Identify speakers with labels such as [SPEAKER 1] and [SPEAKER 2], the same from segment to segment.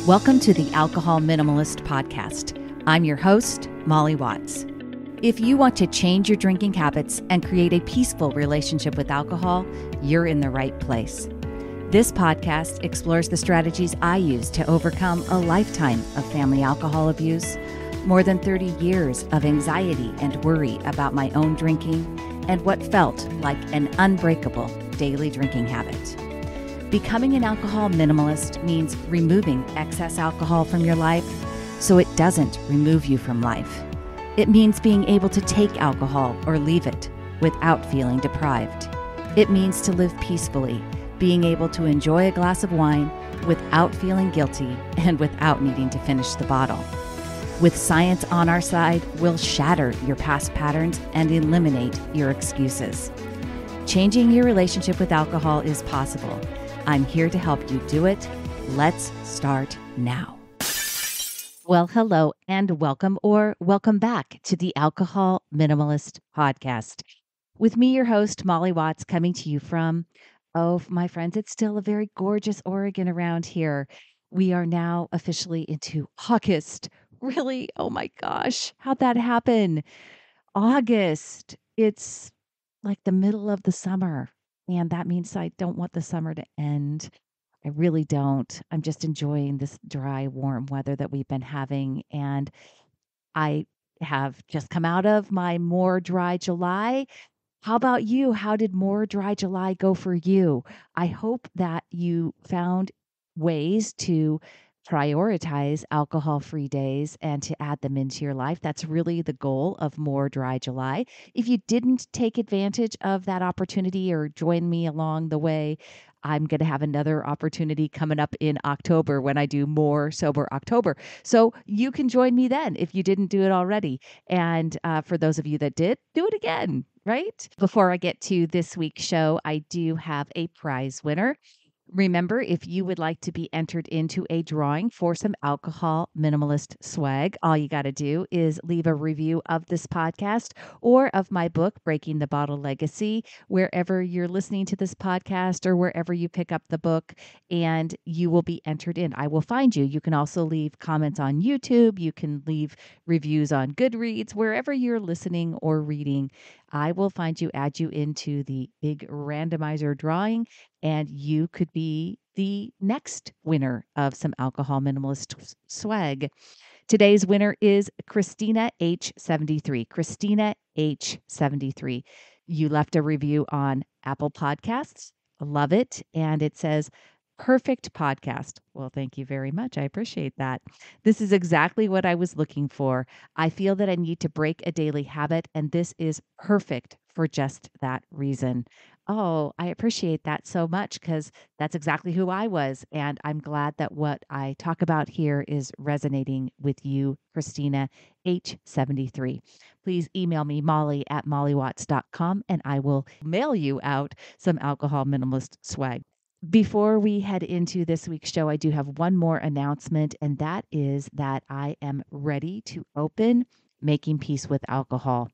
[SPEAKER 1] Welcome to the Alcohol Minimalist Podcast. I'm your host, Molly Watts. If you want to change your drinking habits and create a peaceful relationship with alcohol, you're in the right place. This podcast explores the strategies I use to overcome a lifetime of family alcohol abuse, more than 30 years of anxiety and worry about my own drinking, and what felt like an unbreakable daily drinking habit. Becoming an alcohol minimalist means removing excess alcohol from your life so it doesn't remove you from life. It means being able to take alcohol or leave it without feeling deprived. It means to live peacefully, being able to enjoy a glass of wine without feeling guilty and without needing to finish the bottle. With science on our side, we'll shatter your past patterns and eliminate your excuses. Changing your relationship with alcohol is possible. I'm here to help you do it. Let's start now. Well, hello and welcome or welcome back to the Alcohol Minimalist Podcast. With me, your host, Molly Watts, coming to you from, my friends, it's still a very gorgeous Oregon around here. We are now officially into August. Really? Oh my gosh, how'd that happen? August. It's like the middle of the summer. And that means I don't want the summer to end. I really don't. I'm just enjoying this dry, warm weather that we've been having. And I have just come out of my more dry July. How about you? How did more dry July go for you? I hope that you found ways to prioritize alcohol-free days and to add them into your life. That's really the goal of more dry July. If you didn't take advantage of that opportunity or join me along the way, I'm going to have another opportunity coming up in October when I do more sober October. So you can join me then if you didn't do it already. And for those of you that did, do it again, right? Before I get to this week's show, I do have a prize winner. Remember, if you would like to be entered into a drawing for some alcohol minimalist swag, all you got to do is leave a review of this podcast or of my book, Breaking the Bottle Legacy, wherever you're listening to this podcast or wherever you pick up the book, and you will be entered in. I will find you. You can also leave comments on YouTube. You can leave reviews on Goodreads, wherever you're listening or reading. I will find you, add you into the big randomizer drawing, and you could be the next winner of some alcohol minimalist swag. Today's winner is Christina H73. Christina H73. You left a review on Apple Podcasts. Love it. And it says, perfect podcast. Well, thank you very much. I appreciate that. This is exactly what I was looking for. I feel that I need to break a daily habit, and this is perfect for just that reason. Oh, I appreciate that so much because that's exactly who I was. And I'm glad that what I talk about here is resonating with you, Christina H73. Please email me, molly@mollywatts.com, and I will mail you out some alcohol minimalist swag. Before we head into this week's show, I do have one more announcement, and that is that I am ready to open Making Peace with Alcohol.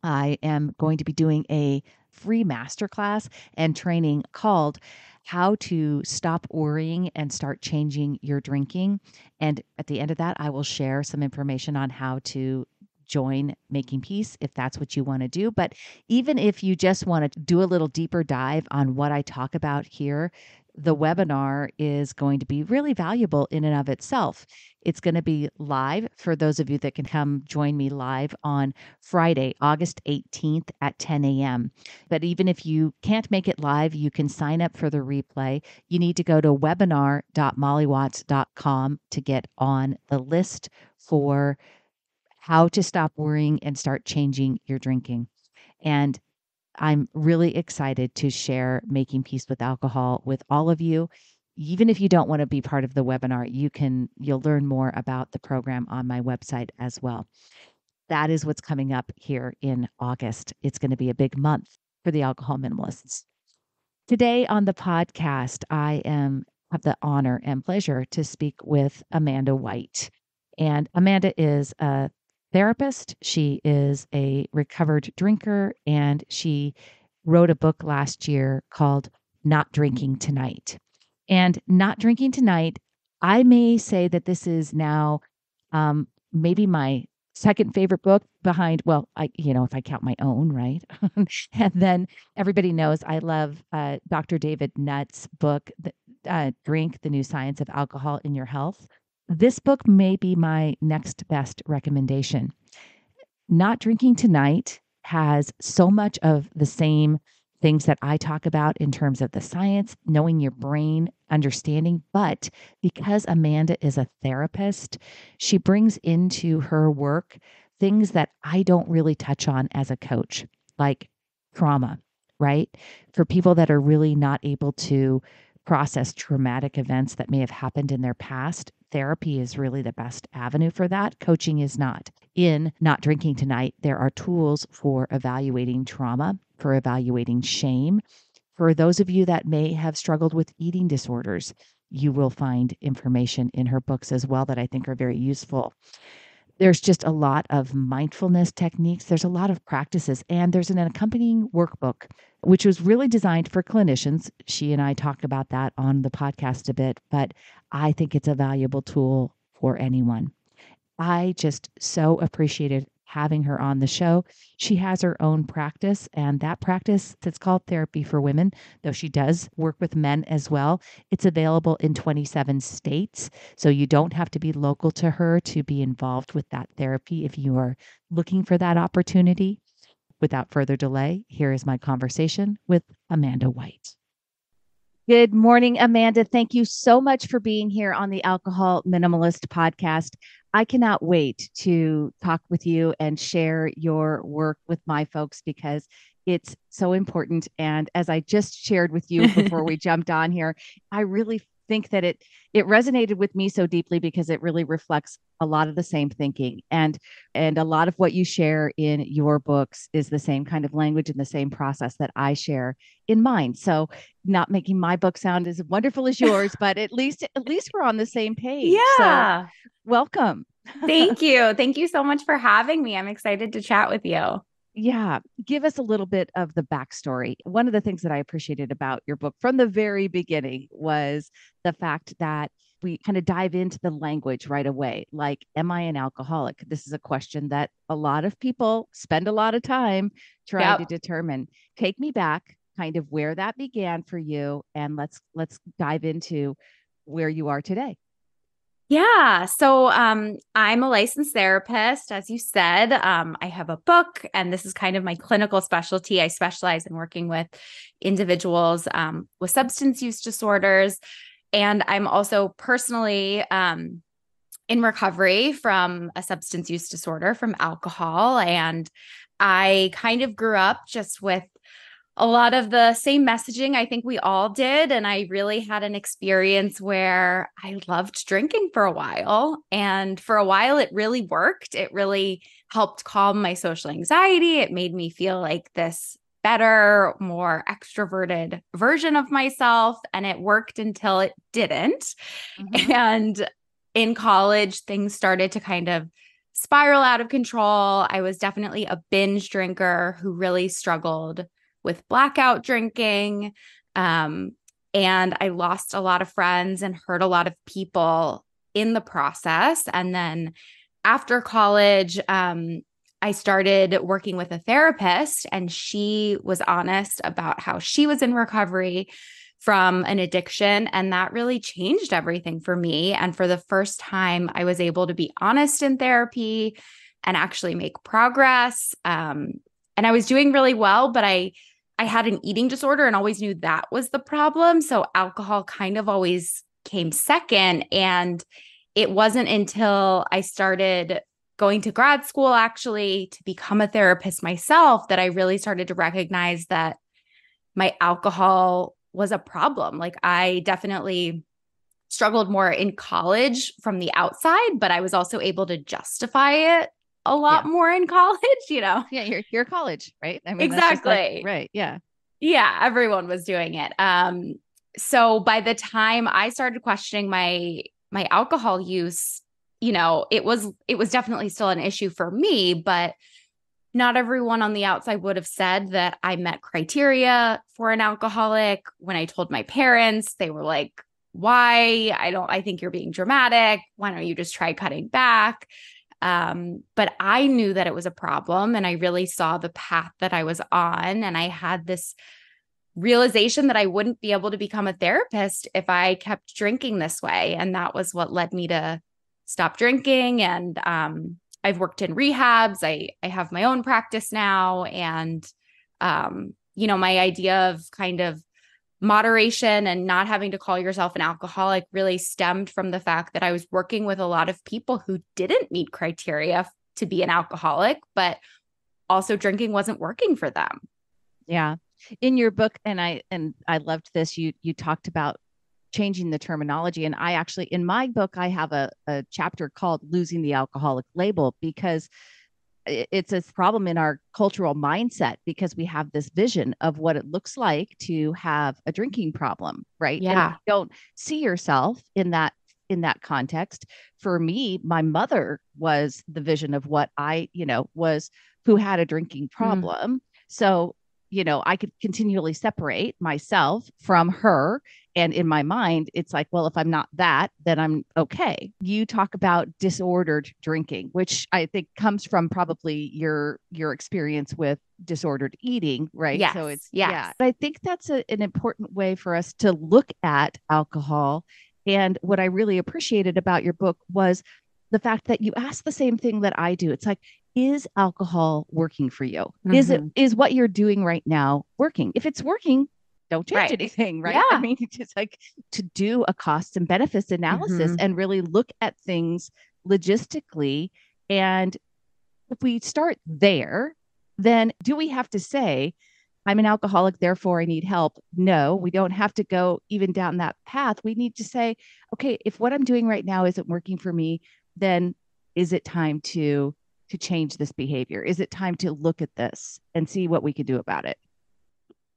[SPEAKER 1] I am going to be doing a free masterclass and training called How to Stop Worrying and Start Changing Your Drinking. And at the end of that, I will share some information on how to join Making Peace if that's what you want to do. But even if you just want to do a little deeper dive on what I talk about here, the webinar is going to be really valuable in and of itself. It's going to be live for those of you that can come join me live on Friday, August 18th at 10 a.m. But even if you can't make it live, you can sign up for the replay. You need to go to webinar.mollywatts.com to get on the list for how to stop worrying and start changing your drinking. And I'm really excited to share Making Peace with Alcohol with all of you. Even if you don't want to be part of the webinar, you'll learn more about the program on my website as well. That is what's coming up here in August. It's going to be a big month for the alcohol minimalists. Today on the podcast, I have the honor and pleasure to speak with Amanda White. And Amanda is a therapist. She is a recovered drinker, and she wrote a book last year called Not Drinking Tonight. And Not Drinking Tonight, I may say that this is now maybe my second favorite book behind, well, if I count my own, right? And then everybody knows I love Dr. David Nutt's book, Drink, the New Science of Alcohol in Your Health. This book may be my next best recommendation. Not Drinking Tonight has so much of the same things that I talk about in terms of the science, knowing your brain, understanding. But because Amanda is a therapist, she brings into her work things that I don't really touch on as a coach, like trauma, right? For people that are really not able to process traumatic events that may have happened in their past, therapy is really the best avenue for that. Coaching is not. In Not Drinking Tonight, there are tools for evaluating trauma, for evaluating shame. For those of you that may have struggled with eating disorders, you will find information in her books as well that I think are very useful. There's just a lot of mindfulness techniques. There's a lot of practices, and there's an accompanying workbook, which was really designed for clinicians. She and I talked about that on the podcast a bit, but I think it's a valuable tool for anyone. I just so appreciated having her on the show. She has her own practice, and that practice, it's called Therapy for Women, though she does work with men as well. It's available in 27 states, so you don't have to be local to her to be involved with that therapy if you are looking for that opportunity. Without further delay, here is my conversation with Amanda White. Good morning, Amanda. Thank you so much for being here on the Alcohol Minimalist podcast. I cannot wait to talk with you and share your work with my folks because it's so important. And as I just shared with you before we jumped on here, I really think that it resonated with me so deeply because it really reflects a lot of the same thinking. And a lot of what you share in your books is the same kind of language and the same process that I share in mine. So not making my book sound as wonderful as yours, but at least we're on the same page.
[SPEAKER 2] Yeah.
[SPEAKER 1] So welcome.
[SPEAKER 2] Thank you. Thank you so much for having me. I'm excited to chat with you.
[SPEAKER 1] Yeah. Give us a little bit of the backstory. One of the things that I appreciated about your book from the very beginning was the fact that we kind of dive into the language right away. Like, am I an alcoholic? This is a question that a lot of people spend a lot of time trying to
[SPEAKER 2] Yep.
[SPEAKER 1] determine. Take me back, kind of where that began for you, and let's dive into where you are today.
[SPEAKER 2] Yeah. So I'm a licensed therapist, as you said. I have a book, and this is kind of my clinical specialty. I specialize in working with individuals with substance use disorders. And I'm also personally in recovery from a substance use disorder, from alcohol. And I kind of grew up just with a lot of the same messaging I think we all did. And I really had an experience where I loved drinking for a while. And for a while, it really worked. It really helped calm my social anxiety. It made me feel like this better, more extroverted version of myself. And it worked until it didn't.
[SPEAKER 1] Mm-hmm.
[SPEAKER 2] And in college, things started to kind of spiral out of control. I was definitely a binge drinker who really struggled with blackout drinking. And I lost a lot of friends and hurt a lot of people in the process. And then after college, I started working with a therapist, and she was honest about how she was in recovery from an addiction. And that really changed everything for me. And for the first time, I was able to be honest in therapy and actually make progress. And I was doing really well, but I had an eating disorder and always knew that was the problem. So alcohol kind of always came second. And it wasn't until I started going to grad school, actually, to become a therapist myself, that I really started to recognize that my alcohol was a problem. Like, I definitely struggled more in college from the outside, but I was also able to justify it a lot more in college,
[SPEAKER 1] Yeah, you're college, right? I mean, that's just
[SPEAKER 2] Exactly.
[SPEAKER 1] right. Yeah.
[SPEAKER 2] Yeah, everyone was doing it. So by the time I started questioning my alcohol use, it was definitely still an issue for me, but not everyone on the outside would have said that I met criteria for an alcoholic. When I told my parents, they were like, why? I think you're being dramatic. Why don't you just try cutting back? But I knew that it was a problem, and I really saw the path that I was on. And I had this realization that I wouldn't be able to become a therapist if I kept drinking this way. And that was what led me to stop drinking. And I've worked in rehabs. I have my own practice now. And, my idea of kind of moderation and not having to call yourself an alcoholic really stemmed from the fact that I was working with a lot of people who didn't meet criteria to be an alcoholic, but also drinking wasn't working for them.
[SPEAKER 1] Yeah. In your book, and I loved this, you talked about changing the terminology. And I actually, in my book, I have a chapter called Losing the Alcoholic Label, because it's a problem in our cultural mindset, because we have this vision of what it looks like to have a drinking problem, right?
[SPEAKER 2] Yeah.
[SPEAKER 1] And if you don't see yourself in that context. For me, my mother was the vision of what I, was, who had a drinking problem. So, I could continually separate myself from her. And in my mind, it's like, well, if I'm not that, then I'm okay. You talk about disordered drinking, which I think comes from probably your experience with disordered eating, right?
[SPEAKER 2] Yes,
[SPEAKER 1] So it's,
[SPEAKER 2] yes.
[SPEAKER 1] yeah. But I think that's an important way for us to look at alcohol. And what I really appreciated about your book was the fact that you asked the same thing that I do. It's like, is alcohol working for you? Is what you're doing right now working? If it's working, don't change anything, right?
[SPEAKER 2] Yeah.
[SPEAKER 1] I mean, it's just like to do a costs and benefits analysis and really look at things logistically. And if we start there, then do we have to say, I'm an alcoholic, therefore I need help? No, we don't have to go even down that path. We need to say, okay, if what I'm doing right now isn't working for me, then is it time to change this behavior? Is it time to look at this and see what we could do about it?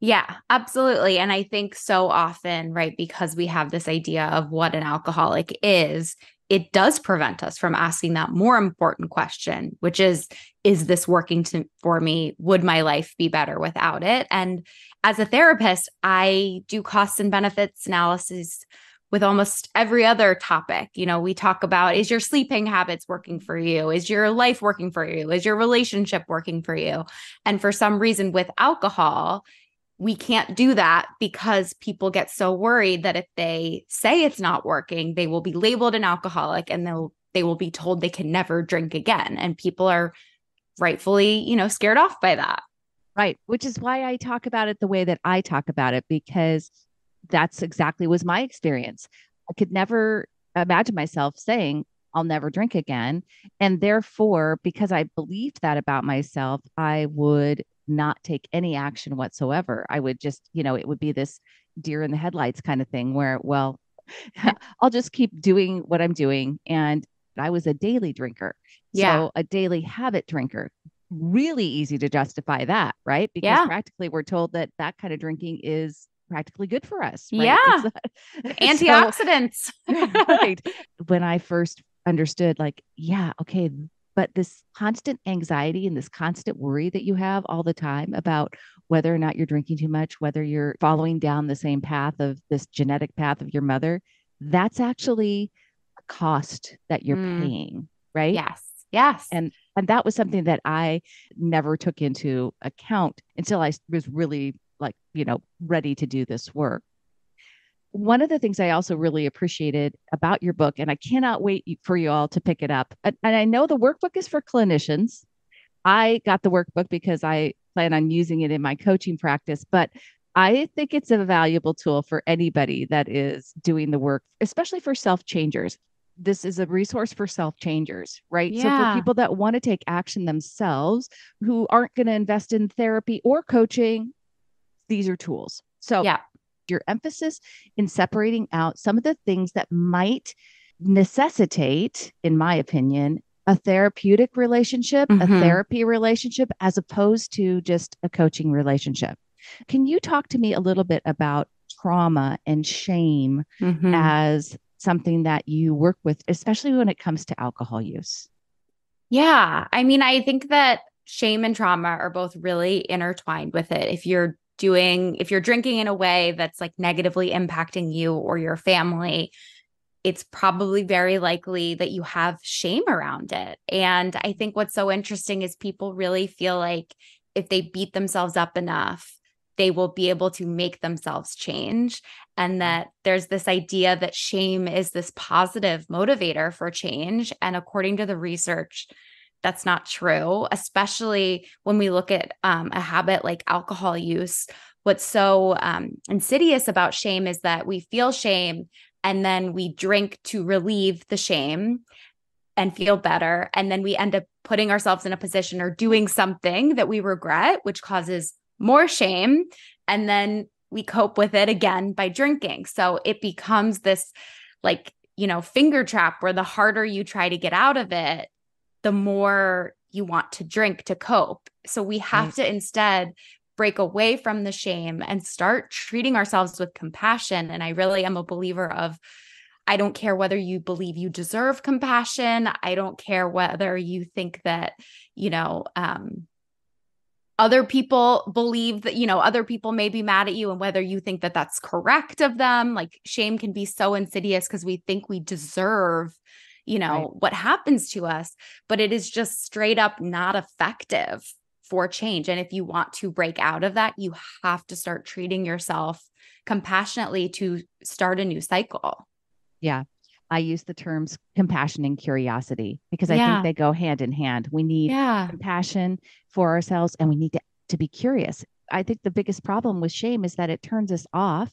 [SPEAKER 2] Yeah, absolutely. And I think so often, right, because we have this idea of what an alcoholic is, it does prevent us from asking that more important question, which is this working for me? Would my life be better without it? And as a therapist, I do costs and benefits analysis with almost every other topic. We talk about, is your sleeping habits working for you? Is your life working for you? Is your relationship working for you? And for some reason with alcohol, we can't do that because people get so worried that if they say it's not working, they will be labeled an alcoholic and they will be told they can never drink again. And people are rightfully, scared off by that.
[SPEAKER 1] Right. Which is why I talk about it the way that I talk about it, because that's exactly was my experience. I could never imagine myself saying, I'll never drink again. And therefore, because I believed that about myself, I would not take any action whatsoever. I would just, it would be this deer in the headlights kind of thing where, well, I'll just keep doing what I'm doing. And I was a daily drinker. So a daily habit drinker. Really easy to justify that, right? Because practically we're told that kind of drinking is practically good for us, right?
[SPEAKER 2] Yeah. Antioxidants.
[SPEAKER 1] Right. When I first understood, like, yeah, okay, but this constant anxiety and this constant worry that you have all the time about whether or not you're drinking too much, whether you're following down the same path of this genetic path of your mother, that's actually a cost that you're paying, right?
[SPEAKER 2] Yes. Yes.
[SPEAKER 1] And that was something that I never took into account until I was really ready to do this work. One of the things I also really appreciated about your book, and I cannot wait for you all to pick it up. And I know the workbook is for clinicians. I got the workbook because I plan on using it in my coaching practice, but I think it's a valuable tool for anybody that is doing the work, especially for self-changers. This is a resource for self-changers, right?
[SPEAKER 2] Yeah.
[SPEAKER 1] So for people that want to take action themselves, who aren't going to invest in therapy or coaching, these are tools. So your emphasis in separating out some of the things that might necessitate, in my opinion, a therapeutic relationship, a therapy relationship, as opposed to just a coaching relationship. Can you talk to me a little bit about trauma and shame as something that you work with, especially when it comes to alcohol use?
[SPEAKER 2] Yeah. I mean, I think that shame and trauma are both really intertwined with it. If you're if you're drinking in a way that's like negatively impacting you or your family, it's probably very likely that you have shame around it. And I think what's so interesting is people really feel like if they beat themselves up enough, they will be able to make themselves change. And that there's this idea that shame is this positive motivator for change. And according to the research, that's not true, especially when we look at a habit like alcohol use. What's so insidious about shame is that we feel shame and then we drink to relieve the shame and feel better. And then we end up putting ourselves in a position or doing something that we regret, which causes more shame. And then we cope with it again by drinking. So it becomes this like, finger trap where the harder you try to get out of it, the more you want to drink to cope. So we have to instead break away from the shame and start treating ourselves with compassion. And I really am a believer of, I don't care whether you believe you deserve compassion. I don't care whether you think that, other people believe that, other people may be mad at you and whether you think that that's correct of them. Like shame can be so insidious because we think we deserve, what happens to us, but it is just straight up not effective for change. And if you want to break out of that, you have to start treating yourself compassionately to start a new cycle.
[SPEAKER 1] Yeah. I use the terms compassion and curiosity because I think they go hand in hand. We need compassion for ourselves and we need to be curious. I think the biggest problem with shame is that it turns us off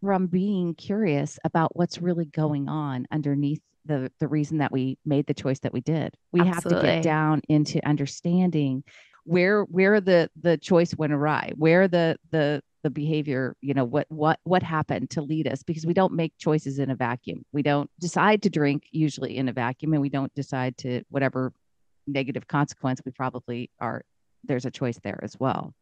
[SPEAKER 1] from being curious about what's really going on underneath the reason that we made the choice that we did. We have to get down into understanding where the choice went awry, where the behavior, what happened to lead us, because we don't make choices in a vacuum. We don't decide to drink usually in a vacuum, and we don't decide to whatever negative consequence we probably are. There's a choice there as well.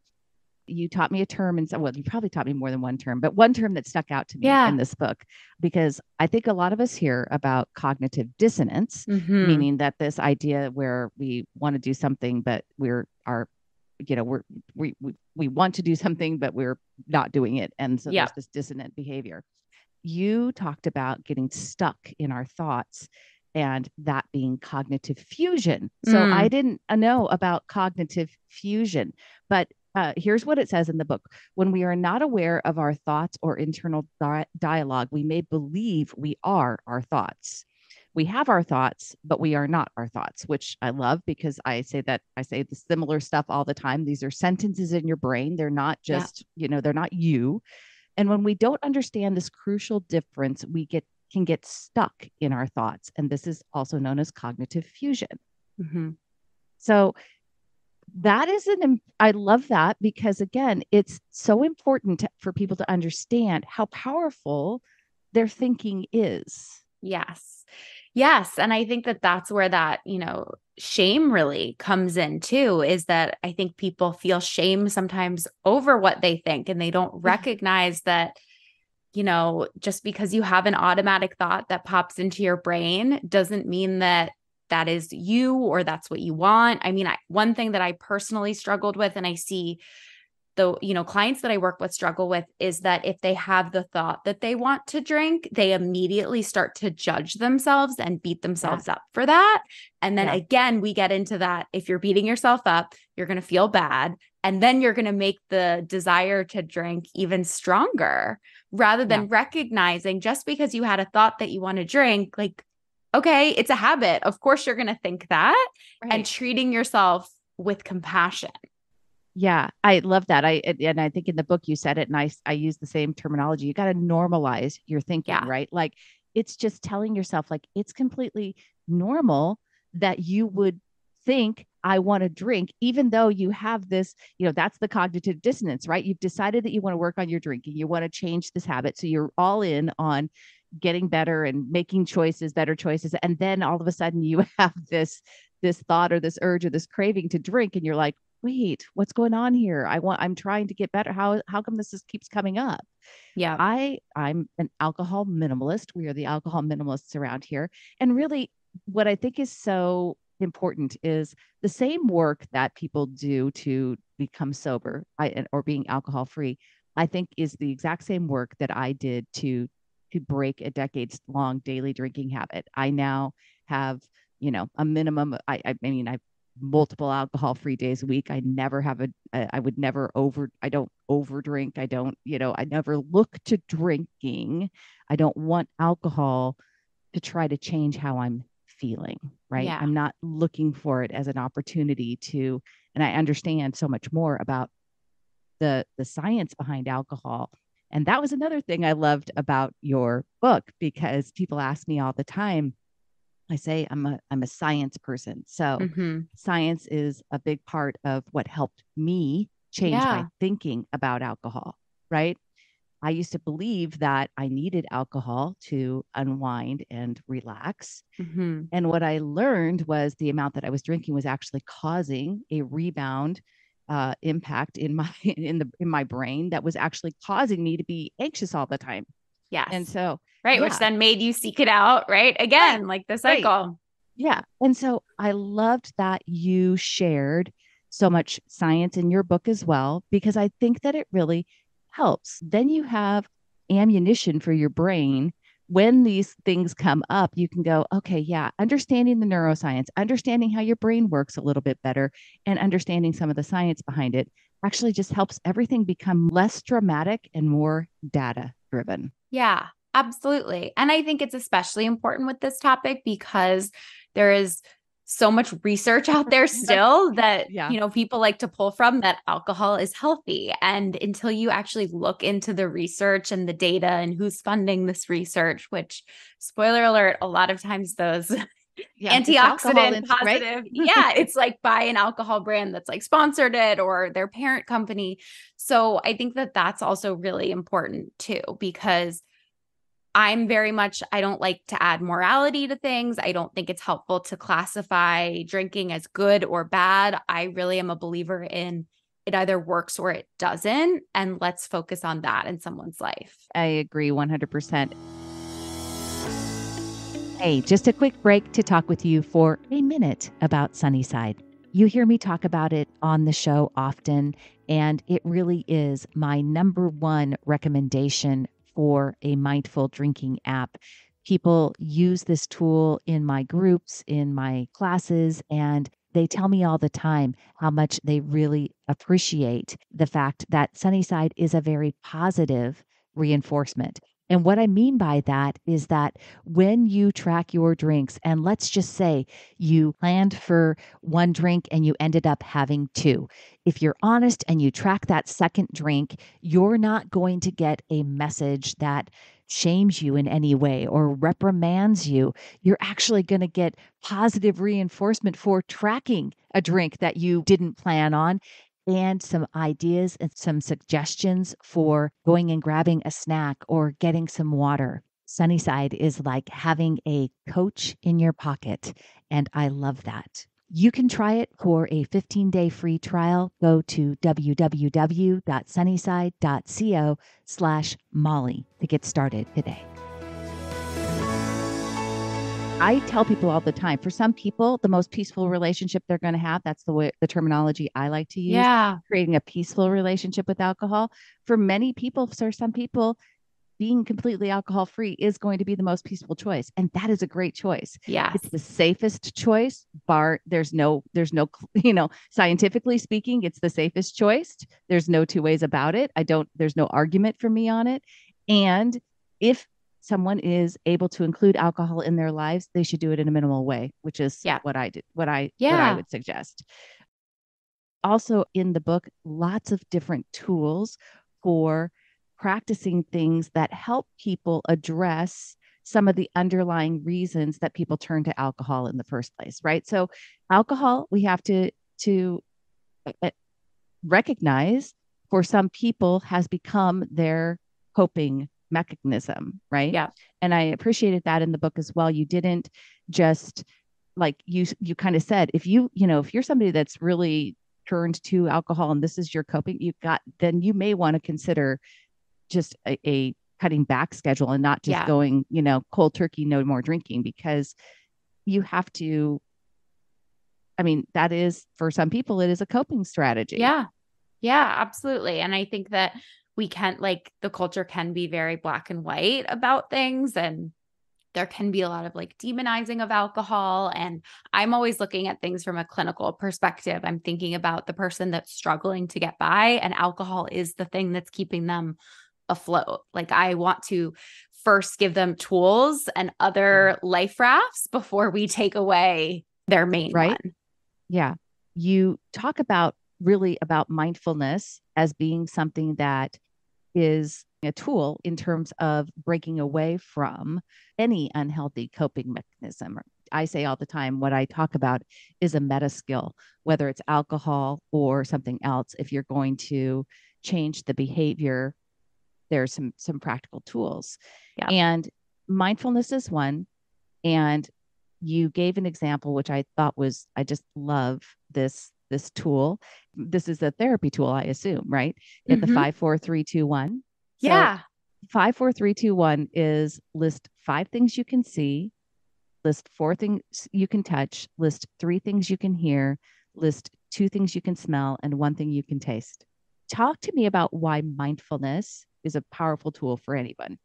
[SPEAKER 1] You taught me a term, and well, you probably taught me more than one term, but one term that stuck out to me in this book, because I think a lot of us hear about cognitive dissonance, meaning that this idea where we want to do something, but we want to do something, but we're not doing it. And so there's this dissonant behavior. You talked about getting stuck in our thoughts and that being cognitive fusion. So I didn't know about cognitive fusion, but here's what it says in the book. When we are not aware of our thoughts or internal dialogue, we may believe we are our thoughts. We have our thoughts, but we are not our thoughts, which I love because I say the similar stuff all the time. These are sentences in your brain. They're not just, they're not you. And when we don't understand this crucial difference, we can get stuck in our thoughts. And this is also known as cognitive fusion. So that is I love that because again, it's so important for people to understand how powerful their thinking is.
[SPEAKER 2] Yes. And I think that that's where that, shame really comes in too, is that I think people feel shame sometimes over what they think and they don't recognize that, just because you have an automatic thought that pops into your brain doesn't mean that that is you or that's what you want. I mean, one thing that I personally struggled with, and I see the, clients that I work with struggle with, is that if they have the thought that they want to drink, they immediately start to judge themselves and beat themselves up for that. And then again, we get into that. If you're beating yourself up, you're going to feel bad. And then you're going to make the desire to drink even stronger rather than recognizing just because you had a thought that you want to drink, like, okay, it's a habit. Of course, you're going to think that and treating yourself with compassion.
[SPEAKER 1] Yeah, I love that. I think in the book you said it, and I use the same terminology. You got to normalize your thinking, right? Like it's just telling yourself like it's completely normal that you would think I want to drink, even though you have this, that's the cognitive dissonance, right? You've decided that you want to work on your drinking. You want to change this habit. So you're all in on getting better and making better choices. And then all of a sudden you have this thought or this urge or this craving to drink. And you're like, wait, what's going on here? I'm trying to get better. How come this keeps coming up?
[SPEAKER 2] Yeah.
[SPEAKER 1] I'm an alcohol minimalist. We are the alcohol minimalists around here. And really what I think is so
[SPEAKER 3] important is the same work that people do to become sober or being alcohol free, I think is the exact same work that I did to break a decades long daily drinking habit. I now have, a minimum. I mean, I've multiple alcohol free days a week. I never have I would never I don't over drink. I don't, I never look to drinking. I don't want alcohol to try to change how I'm feeling, right?
[SPEAKER 2] Yeah.
[SPEAKER 3] I'm not looking for it as an opportunity to, and I understand so much more about the science behind alcohol. And that was another thing I loved about your book, because people ask me all the time. I say I'm a science person. So science is a big part of what helped me change my thinking about alcohol, right? I used to believe that I needed alcohol to unwind and relax. And what I learned was the amount that I was drinking was actually causing a rebound impact in my brain that was actually causing me to be anxious all the time.
[SPEAKER 2] Yes.
[SPEAKER 3] And so,
[SPEAKER 2] right. Which then made you seek it out, right? Again, like the cycle.
[SPEAKER 3] Right. Yeah. And so I loved that you shared so much science in your book as well, because I think that it really helps. Then you have ammunition for your brain. When these things come up, you can go, okay, yeah, understanding the neuroscience, understanding how your brain works a little bit better, and understanding some of the science behind it actually just helps everything become less dramatic and more data driven.
[SPEAKER 2] Yeah, absolutely. And I think it's especially important with this topic because there is so much research out there still that, people like to pull from, that alcohol is healthy. And until you actually look into the research and the data and who's funding this research, which, spoiler alert, a lot of times those antioxidant positive, right? It's like by an alcohol brand that's like sponsored it or their parent company. So I think that that's also really important too, because I'm very much, I don't like to add morality to things. I don't think it's helpful to classify drinking as good or bad. I really am a believer in it either works or it doesn't. And let's focus on that in someone's life.
[SPEAKER 3] I agree 100%. Hey, just a quick break to talk with you for a minute about Sunnyside. You hear me talk about it on the show often, and it really is my number one recommendation for a mindful drinking app. People use this tool in my groups, in my classes, and they tell me all the time how much they really appreciate the fact that Sunnyside is a very positive reinforcement. And what I mean by that is that when you track your drinks, and let's just say you planned for one drink and you ended up having two, if you're honest and you track that second drink, you're not going to get a message that shames you in any way or reprimands you. You're actually going to get positive reinforcement for tracking a drink that you didn't plan on, and some ideas and some suggestions for going and grabbing a snack or getting some water. Sunnyside is like having a coach in your pocket, and I love that. You can try it for a 15-day free trial. Go to www.sunnyside.co/Molly to get started today. I tell people all the time, for some people, the most peaceful relationship they're going to have, that's the terminology I like to use, creating a peaceful relationship with alcohol. For many people, for some people, being completely alcohol free is going to be the most peaceful choice. And that is a great choice.
[SPEAKER 2] Yeah.
[SPEAKER 3] It's the safest choice, there's no, scientifically speaking, it's the safest choice. There's no two ways about it. There's no argument for me on it. And if someone is able to include alcohol in their lives, they should do it in a minimal way, which is what I did, what I would suggest. Also in the book, lots of different tools for practicing things that help people address some of the underlying reasons that people turn to alcohol in the first place, right? So alcohol, we have to recognize, for some people, has become their coping mechanism, right?
[SPEAKER 2] Yeah.
[SPEAKER 3] And I appreciated that in the book as well. You didn't just, like you kind of said, if you're somebody that's really turned to alcohol and this is your coping, then you may want to consider just a cutting back schedule and not just going, cold turkey, no more drinking, because you have to I mean, that is, for some people, it is a coping strategy.
[SPEAKER 2] Yeah. Yeah, absolutely. And I think that we can, like, the culture can be very black and white about things, and there can be a lot of like demonizing of alcohol. And I'm always looking at things from a clinical perspective. I'm thinking about the person that's struggling to get by, and alcohol is the thing that's keeping them afloat. Like, I want to first give them tools and other life rafts before we take away their main
[SPEAKER 3] Right.
[SPEAKER 2] one.
[SPEAKER 3] Yeah. You talk about really about mindfulness as being something that is a tool in terms of breaking away from any unhealthy coping mechanism. I say all the time, what I talk about is a meta skill, whether it's alcohol or something else. If you're going to change the behavior, there's some practical tools.
[SPEAKER 2] Yeah.
[SPEAKER 3] And mindfulness is one. And you gave an example, which I thought was, I just love this tool. This is a therapy tool, I assume, right? At the 5, 4, 3, 2, 1.
[SPEAKER 2] Yeah.
[SPEAKER 3] So 5, 4, 3, 2, 1 is list 5 things you can see, list 4 things you can touch, list 3 things you can hear, list 2 things you can smell, and 1 thing you can taste. Talk to me about why mindfulness is a powerful tool for anyone.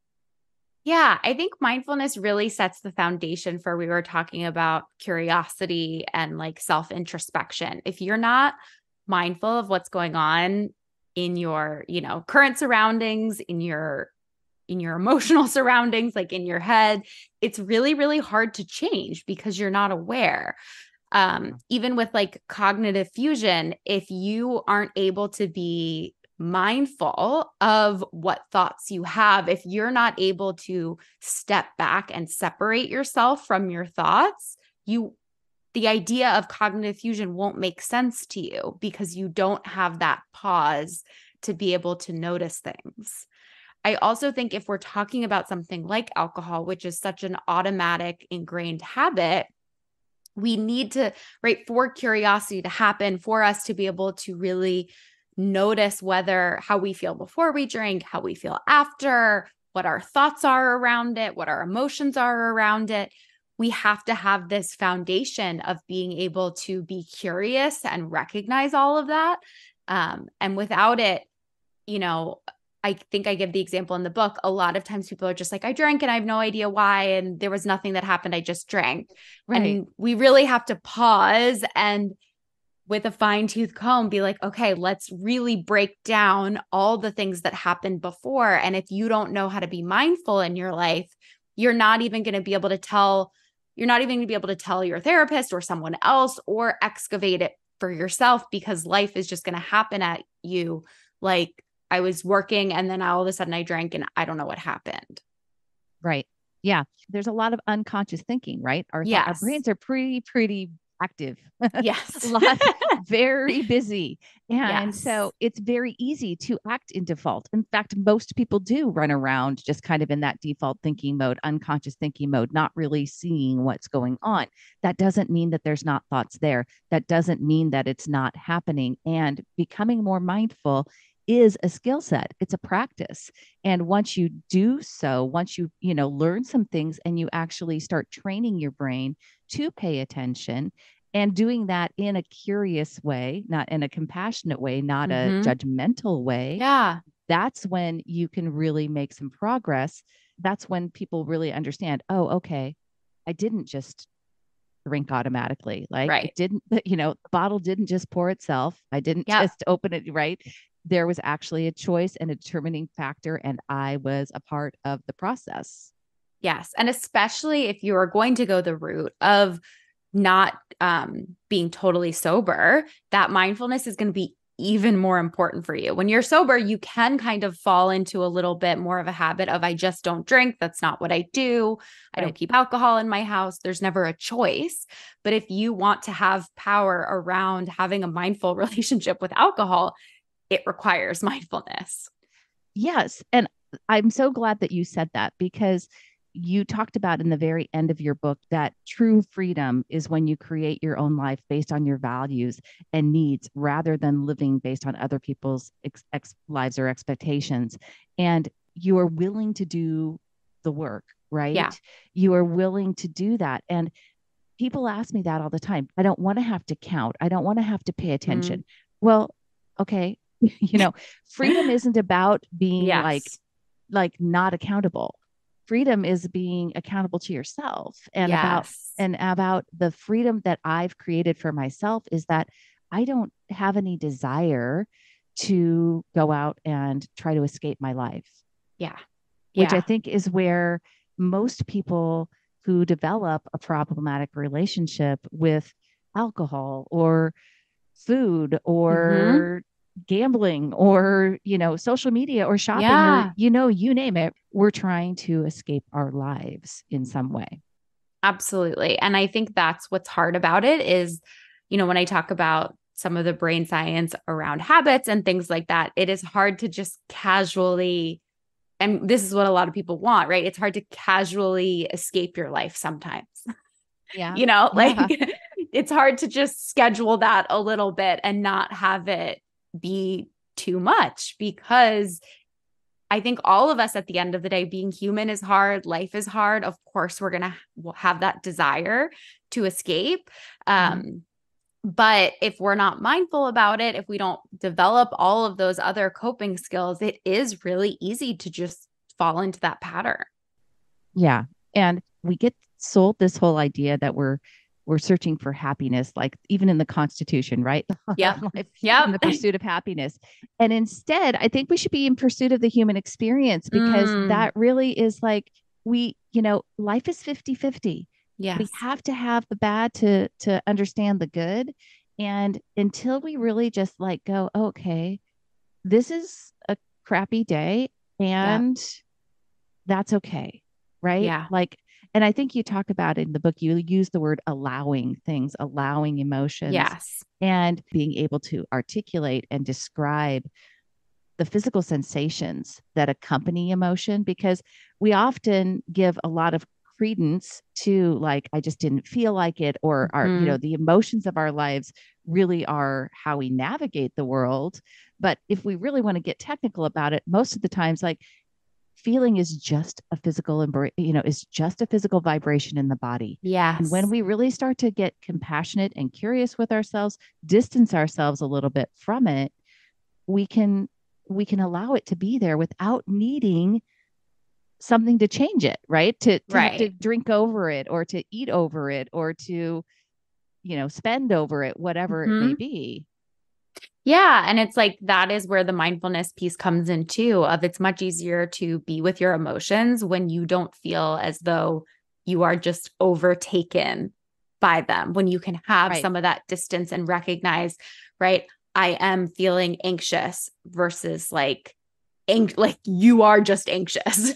[SPEAKER 2] Yeah, I think mindfulness really sets the foundation for, we were talking about curiosity and like self-introspection. If you're not mindful of what's going on in your, current surroundings, in your emotional surroundings, like in your head, it's really, really hard to change because you're not aware. Even with like cognitive fusion, if you aren't able to be mindful of what thoughts you have, if you're not able to step back and separate yourself from your thoughts, the idea of cognitive fusion won't make sense to you because you don't have that pause to be able to notice things. I also think if we're talking about something like alcohol, which is such an automatic ingrained habit, we need to, right, for curiosity to happen, for us to be able to really notice how we feel before we drink, how we feel after, what our thoughts are around it, what our emotions are around it. We have to have this foundation of being able to be curious and recognize all of that. And without it, I think I give the example in the book. A lot of times people are just like, I drank and I have no idea why. And there was nothing that happened. I just drank.
[SPEAKER 3] Right.
[SPEAKER 2] And we really have to pause and with a fine-tooth comb be like, okay, let's really break down all the things that happened before. And if you don't know how to be mindful in your life, you're not even going to be able to tell your therapist or someone else, or excavate it for yourself, because life is just going to happen at you. Like, I was working and then all of a sudden I drank and I don't know what happened.
[SPEAKER 3] Right. Yeah. There's a lot of unconscious thinking, right? Our brains are pretty active.
[SPEAKER 2] Yes.
[SPEAKER 3] A lot, very busy. And
[SPEAKER 2] Yes.
[SPEAKER 3] so it's very easy to act in default. In fact, most people do run around just kind of in that default thinking mode, unconscious thinking mode, not really seeing what's going on. That doesn't mean that there's not thoughts there. That doesn't mean that it's not happening. And becoming more mindful is a skill set. It's a practice. And once you do so, once you learn some things and you actually start training your brain to pay attention and doing that in a curious way, not in a compassionate way, not a judgmental way.
[SPEAKER 2] Yeah.
[SPEAKER 3] That's when you can really make some progress. That's when people really understand, oh, okay, I didn't just drink automatically. Like
[SPEAKER 2] right.
[SPEAKER 3] It didn't, the bottle didn't just pour itself. I didn't just open it, right? There was actually a choice and a determining factor, and I was a part of the process.
[SPEAKER 2] Yes. And especially if you are going to go the route of not being totally sober, that mindfulness is going to be even more important for you. When you're sober, you can kind of fall into a little bit more of a habit of, I just don't drink. That's not what I do. I don't keep alcohol in my house. There's never a choice. But if you want to have power around having a mindful relationship with alcohol, it requires mindfulness.
[SPEAKER 3] Yes. And I'm so glad that you said that, because you talked about in the very end of your book that true freedom is when you create your own life based on your values and needs, rather than living based on other people's lives or expectations. And you are willing to do the work, right?
[SPEAKER 2] Yeah.
[SPEAKER 3] You are willing to do that. And people ask me that all the time. I don't want to have to count. I don't want to have to pay attention. Well, okay. Freedom isn't about being
[SPEAKER 2] Yes.
[SPEAKER 3] like not accountable. Freedom is being accountable to yourself, and
[SPEAKER 2] Yes.
[SPEAKER 3] about the freedom that I've created for myself is that I don't have any desire to go out and try to escape my life.
[SPEAKER 2] Yeah.
[SPEAKER 3] Which I
[SPEAKER 2] Yeah.
[SPEAKER 3] think is where most people who develop a problematic relationship with alcohol or food or gambling or, social media or shopping or,
[SPEAKER 2] Yeah.
[SPEAKER 3] you name it, we're trying to escape our lives in some way.
[SPEAKER 2] Absolutely. And I think that's what's hard about it is, when I talk about some of the brain science around habits and things like that, it is hard to just casually, and this is what a lot of people want, right? It's hard to casually escape your life sometimes.
[SPEAKER 3] Yeah.
[SPEAKER 2] It's hard to just schedule that a little bit and not have it be too much, because I think all of us at the end of the day, being human is hard. Life is hard. Of course, we're going to have that desire to escape. But if we're not mindful about it, if we don't develop all of those other coping skills, it is really easy to just fall into that pattern.
[SPEAKER 3] Yeah. And we get sold this whole idea that we're searching for happiness, like even in the Constitution, right?
[SPEAKER 2] Yeah.
[SPEAKER 3] In the pursuit of happiness. And instead, I think we should be in pursuit of the human experience, because that really is like life is 50-50.
[SPEAKER 2] Yes.
[SPEAKER 3] We have to have the bad to understand the good. And until we really just go, okay, this is a crappy day and that's okay. Right.
[SPEAKER 2] Yeah.
[SPEAKER 3] And I think you talk about it in the book, you use the word allowing things, allowing emotions.
[SPEAKER 2] Yes.
[SPEAKER 3] And being able to articulate and describe the physical sensations that accompany emotion, because we often give a lot of credence to I just didn't feel like it, or our, the emotions of our lives really are how we navigate the world. But if we really want to get technical about it, most of the times, feeling is just a physical, is just a physical vibration in the body.
[SPEAKER 2] Yes.
[SPEAKER 3] And when we really start to get compassionate and curious with ourselves, distance ourselves a little bit from it, we can allow it to be there without needing something to change it, right? To have to drink over it, or to eat over it, or to, spend over it, whatever it may be.
[SPEAKER 2] Yeah. And it's that is where the mindfulness piece comes in too, of it's much easier to be with your emotions when you don't feel as though you are just overtaken by them, when you can have some of that distance and recognize, right, I am feeling anxious versus you are just anxious.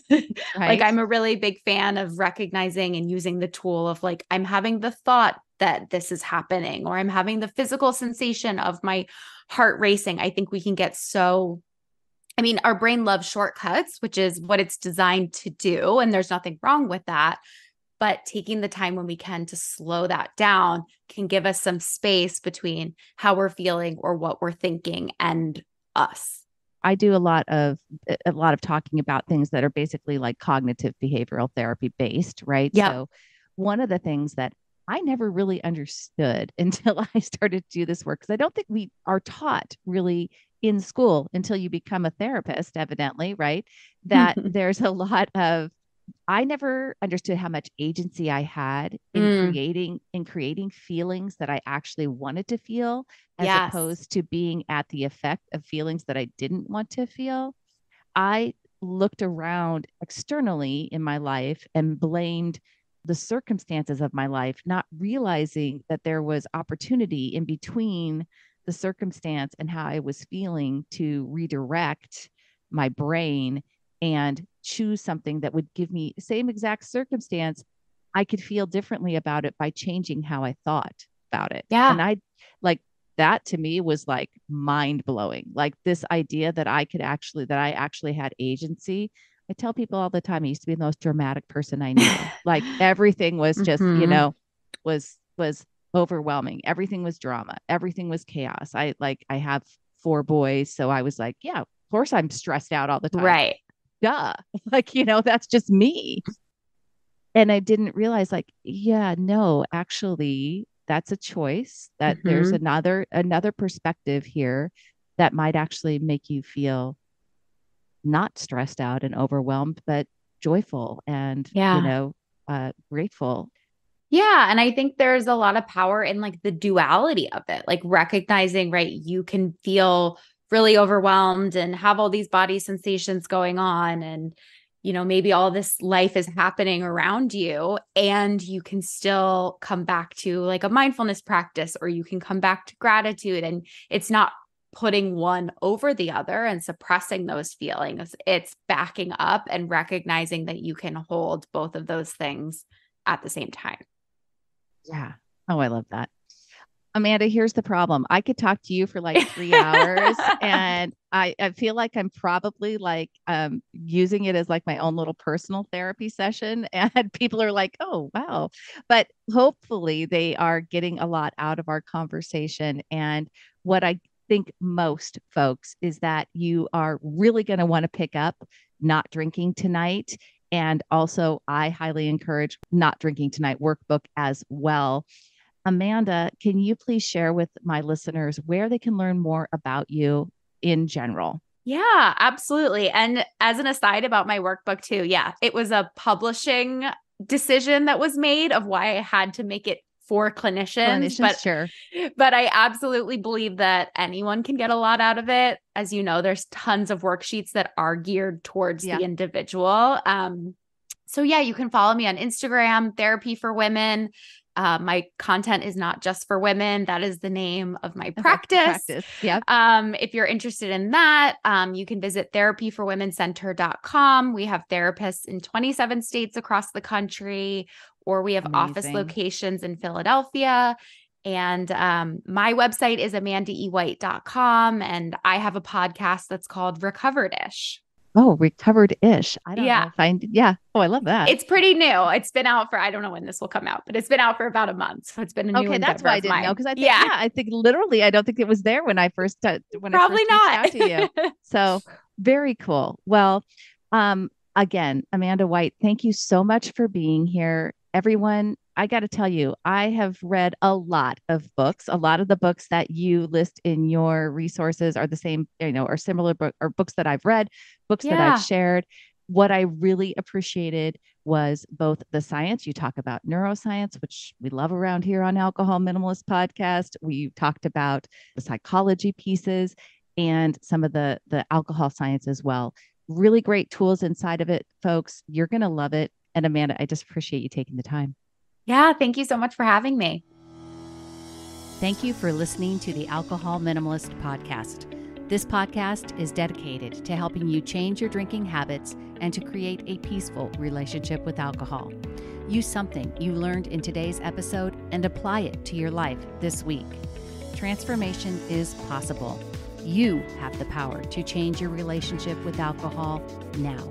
[SPEAKER 3] Right.
[SPEAKER 2] I'm a really big fan of recognizing and using the tool of I'm having the thought that this is happening, or I'm having the physical sensation of my heart racing. I think we can get our brain loves shortcuts, which is what it's designed to do. And there's nothing wrong with that. But taking the time when we can to slow that down can give us some space between how we're feeling or what we're thinking and us.
[SPEAKER 3] I do a lot of talking about things that are basically cognitive behavioral therapy based, right?
[SPEAKER 2] Yep.
[SPEAKER 3] So one of the things that I never really understood until I started to do this work, because I don't think we are taught really in school until you become a therapist, evidently, right? That there's a lot of, I never understood how much agency I had in creating feelings that I actually wanted to feel, as opposed to being at the effect of feelings that I didn't want to feel. I looked around externally in my life and blamed the circumstances of my life, not realizing that there was opportunity in between the circumstance and how I was feeling to redirect my brain and choose something that would give me the same exact circumstance. I could feel differently about it by changing how I thought about it.
[SPEAKER 2] Yeah.
[SPEAKER 3] And I that to me was mind blowing. This idea that I actually had agency. I tell people all the time, I used to be the most dramatic person I knew. Everything was just, was overwhelming. Everything was drama. Everything was chaos. I have 4 boys. So I was yeah, of course I'm stressed out all the time.
[SPEAKER 2] Right.
[SPEAKER 3] Duh. That's just me. And I didn't realize like, yeah, no, actually that's a choice, that there's
[SPEAKER 2] Mhm.
[SPEAKER 3] another perspective here that might actually make you feel not stressed out and overwhelmed, but joyful and,
[SPEAKER 2] Yeah.
[SPEAKER 3] grateful.
[SPEAKER 2] Yeah. And I think there's a lot of power in like the duality of it, like recognizing, right, you can feel really overwhelmed and have all these body sensations going on. And, maybe all this life is happening around you, and you can still come back to like a mindfulness practice, or you can come back to gratitude. And it's not putting one over the other and suppressing those feelings. It's backing up and recognizing that you can hold both of those things at the same time.
[SPEAKER 3] Yeah. Oh, I love that. Amanda, here's the problem. I could talk to you for like 3 hours, and I feel like I'm probably like using it as like my own little personal therapy session. And people are like, oh, wow. But hopefully they are getting a lot out of our conversation. And what I think most folks is that you are really going to want to pick up Not Drinking Tonight. And also, I highly encourage Not Drinking Tonight workbook as well. Amanda, can you please share with my listeners where they can learn more about you in general?
[SPEAKER 2] Yeah, absolutely. And as an aside about my workbook too, yeah, it was a publishing decision that was made of why I had to make it for clinicians,
[SPEAKER 3] Clinicians, sure.
[SPEAKER 2] but I absolutely believe that anyone can get a lot out of it. As you know, there's tons of worksheets that are geared towards
[SPEAKER 3] Yeah.
[SPEAKER 2] the individual. So yeah, you can follow me on Instagram, Therapy for Women. My content is not just for women. That is the name of my practice.
[SPEAKER 3] Yep.
[SPEAKER 2] If you're interested in that, you can visit therapyforwomencenter.com. We have therapists in 27 states across the country, or we have office
[SPEAKER 3] Amazing.
[SPEAKER 2] locations in Philadelphia. And my website is amandaewhite.com. And I have a podcast that's called Recovered-ish.
[SPEAKER 3] Oh, Recovered-ish. I don't
[SPEAKER 2] Yeah.
[SPEAKER 3] know if yeah. Oh, I love that.
[SPEAKER 2] It's pretty new. It's been out for, I don't know when this will come out, but it's been out for about a month. So it's been a new
[SPEAKER 3] Okay, that's
[SPEAKER 2] endeavor
[SPEAKER 3] why I
[SPEAKER 2] of
[SPEAKER 3] didn't know,
[SPEAKER 2] mine.
[SPEAKER 3] because I think,
[SPEAKER 2] Yeah,
[SPEAKER 3] I think literally, I don't think it was there when I first
[SPEAKER 2] probably
[SPEAKER 3] reached
[SPEAKER 2] not.
[SPEAKER 3] out to you. So very cool. Well, again, Amanda White, thank you so much for being here. Everyone, I got to tell you, I have read a lot of books. A lot of the books that you list in your resources are the same, or similar or books that I've read, books that I've shared. What I really appreciated was both the science. You talk about neuroscience, which we love around here on Alcohol Minimalist Podcast. We talked about the psychology pieces and some of the alcohol science as well. Really great tools inside of it, folks. You're going to love it. And Amanda, I just appreciate you taking the time.
[SPEAKER 2] Yeah, thank you so much for having me.
[SPEAKER 1] Thank you for listening to the Alcohol Minimalist Podcast. This podcast is dedicated to helping you change your drinking habits and to create a peaceful relationship with alcohol. Use something you learned in today's episode and apply it to your life this week. Transformation is possible. You have the power to change your relationship with alcohol now.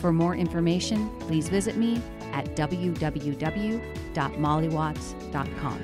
[SPEAKER 1] For more information, please visit me at www.mollywatts.com.